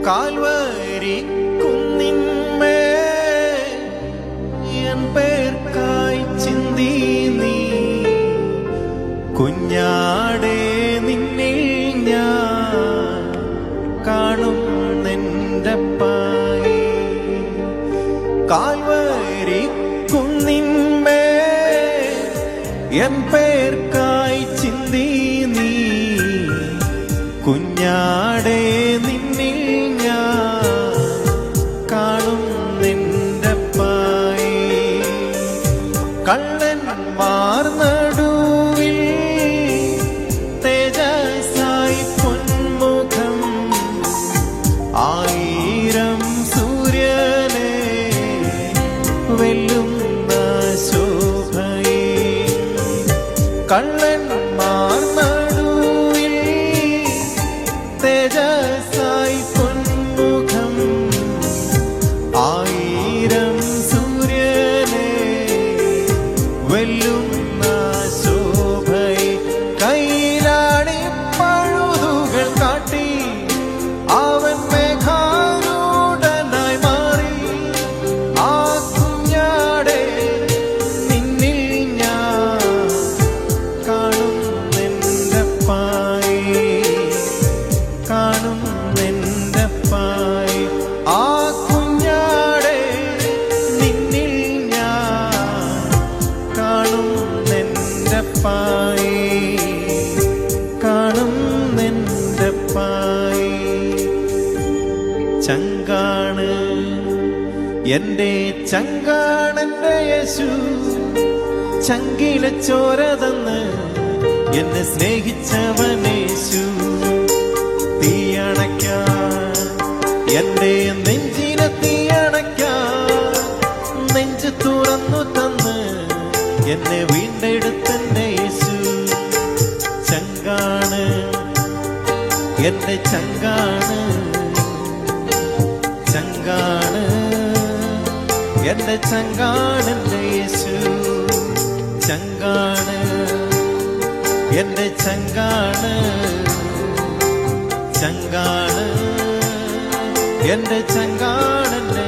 Calvary കുന്നിന്മേ N പേർക്കായി ചിന്തി നീ കുഞ്ഞാടേ നിന്നിൽ ഞാൻ കാണും നിന്റെ പായി. കാൽവരി കുന്നിന്മേ എൻ പേർക്കായി ചിന്തി നീ കുഞ്ഞാടേ നിന്നിൽ ഞാൻ കാണും നിന്റെ പായി. കള്ളന്മാർ നടുവിൽ തേജസ്സായി പൊന്മുഖം ആയിരം സൂര്യനെ വെല്ലുന്ന ശോഭയെ. കള്ളന്മാർ നടുവിൽ തേജസ്സായി പൊന്മുഖം ആയിരം സൂര്യനെ വെല്ലുന്ന ശോഭയെ. കൈയിലാടി പഴുതുകൾ കാട്ടി അവൻ മേഘാരൂഢനായി മാറി. ആ കുഞ്ഞാടേ നിന്നിൽ ഞാൻ കാണും നിന്റെ പായി, കാണും നിന്റെ പായി. ആ കുഞ്ഞാടേ നിന്നിൽ ഞാൻ കാണും നിന്റെ പായി, കാണും നിന്റെ പായി. ചങ്കാണ് എന്റെ ചങ്കാണെന്റെ യേശു, ചങ്കിലെ ചോര തന്ന് എന്നെ സ്നേഹിച്ചവനേശു. തീയണയ്ക്കാൻ എന്റെ നെഞ്ചിനെ തീയണയ്ക്കാൻ നെഞ്ച് തുറന്നു തന്ന് എന്നെ വീണ്ടെടുത്തന്നെ യേശു. ചങ്കാണ് എന്റെ ചങ്കാണ്, ചങ്കാണ് എന്റെ ചങ്കാണെന്റെ യേശു. ചങ്കാണ് എന്റെ ചങ്കാണ്, ചങ്കാണ് എന്റെ ചങ്കാണെന്റെ